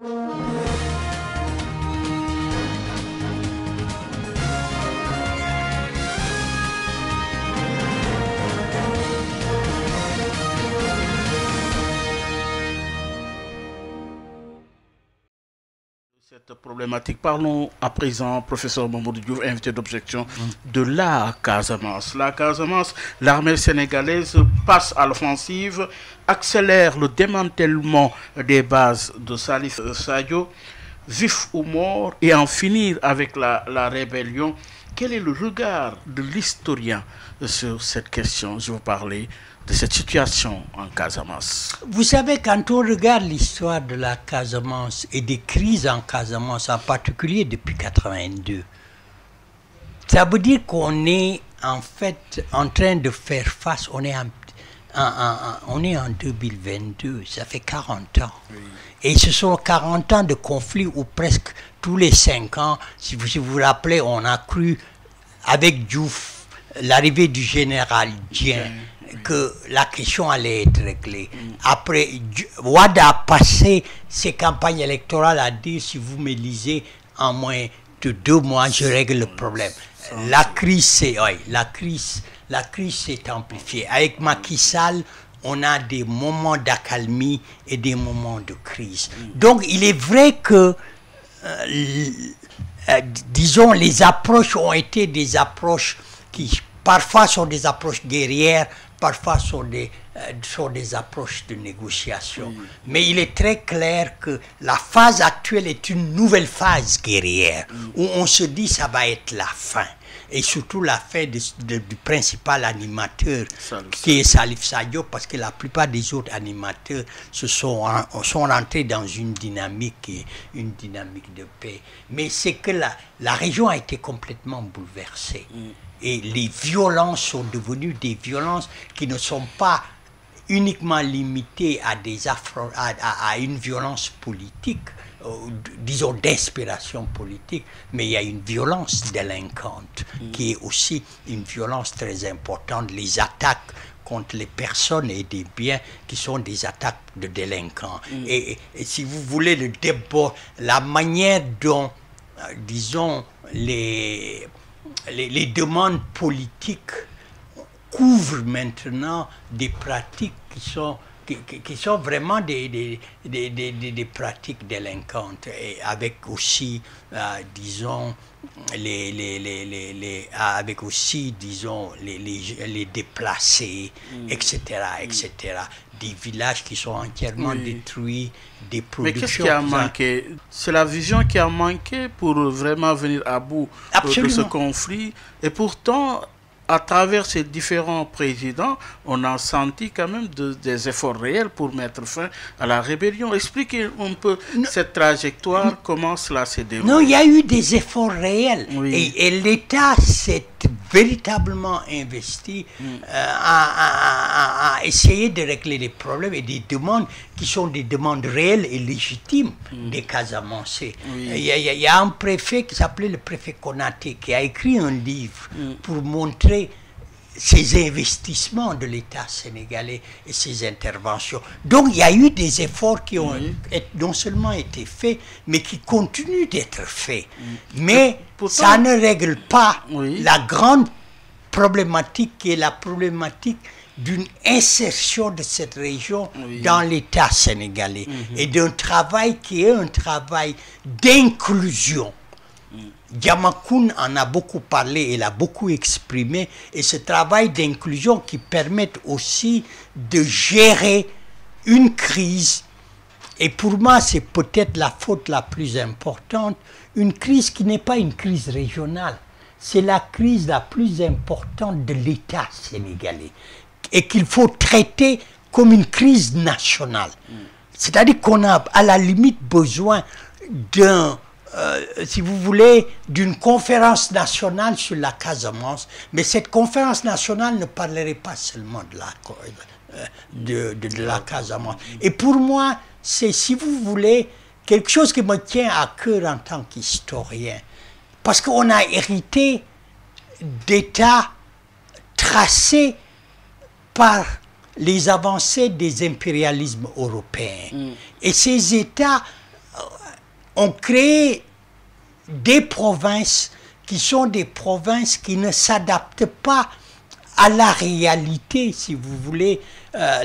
Cette problématique. Parlons à présent, professeur Mamadou Diouf, invité d'objection, de la Casamance. La Casamance, l'armée sénégalaise passe à l'offensive, accélère le démantèlement des bases de Salif Sadio, vif ou mort, et en finir avec la rébellion. Quel est le regard de l'historien sur cette question? Je veux parler de cette situation en Casamance. Vous savez, quand on regarde l'histoire de la Casamance et des crises en Casamance, en particulier depuis 82, ça veut dire qu'on est en fait en train de faire face, on est en 2022, ça fait 40 ans. Oui. Et ce sont 40 ans de conflit où presque tous les 5 ans, si vous vous rappelez, on a cru avec Diouf, l'arrivée du général Dieng, que la question allait être réglée. Après, Wade a passé ses campagnes électorales à dire, si vous me lisez, en moins de 2 mois, je règle le problème. La crise s'est amplifiée. Avec Macky Sall, on a des moments d'accalmie et des moments de crise. Donc, il est vrai que, disons, les approches ont été des approches qui, parfois, sont des approches guerrières, parfois sont des approches de négociation. Mais il est très clair que la phase actuelle est une nouvelle phase guerrière, où on se dit que ça va être la fin. Et surtout la fin du principal animateur, qui est Salif Sadio, parce que la plupart des autres animateurs sont rentrés dans une dynamique de paix. Mais c'est que la région a été complètement bouleversée. Et les violences sont devenues des violences qui ne sont pas uniquement limitées à une violence politique, disons d'inspiration politique, mais il y a une violence délinquante qui est aussi une violence très importante. Les attaques contre les personnes et des biens qui sont des attaques de délinquants. Et si vous voulez, le débat, la manière dont, disons, les demandes politiques couvrent maintenant des pratiques qui sont vraiment des pratiques délinquantes, et avec aussi, disons, avec aussi, disons, les déplacés, etc., etc. Des villages qui sont entièrement détruits, des productions... Mais qu'est-ce qui a manqué? C'est la vision qui a manqué pour vraiment venir à bout de ce conflit. Et pourtant, à travers ces différents présidents, on a senti quand même des efforts réels pour mettre fin à la rébellion. Expliquez un peu cette trajectoire, comment cela s'est déroulé. Non, il y a eu des efforts réels. Et l'État s'est véritablement investi à essayer de régler les problèmes et des demandes qui sont des demandes réelles et légitimes des Casamancés. Il y a un préfet qui s'appelait le préfet Konaté qui a écrit un livre pour montrer ces investissements de l'État sénégalais et ces interventions. Donc il y a eu des efforts qui ont non seulement été faits, mais qui continuent d'être faits. Mais pourtant, ça ne règle pas la grande problématique qui est la problématique d'une insertion de cette région dans l'État sénégalais et d'un travail qui est un travail d'inclusion. Diamacoune en a beaucoup parlé, il a beaucoup exprimé, et ce travail d'inclusion qui permet aussi de gérer une crise, et pour moi c'est peut-être la faute la plus importante, une crise qui n'est pas une crise régionale, c'est la crise la plus importante de l'État sénégalais, et qu'il faut traiter comme une crise nationale. C'est-à-dire qu'on a à la limite besoin si vous voulez, d'une conférence nationale sur la Casamance, mais cette conférence nationale ne parlerait pas seulement de la Casamance. Et pour moi, c'est, si vous voulez, quelque chose qui me tient à cœur en tant qu'historien, parce qu'on a hérité d'États tracés par les avancées des impérialismes européens. Et ces États ont créé des provinces qui sont des provinces qui ne s'adaptent pas à la réalité, si vous voulez,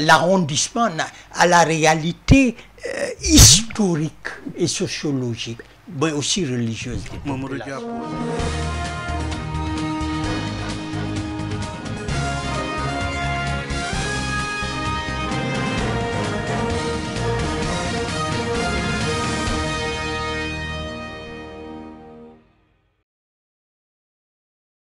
l'arrondissement, à la réalité historique et sociologique, mais aussi religieuse des populations.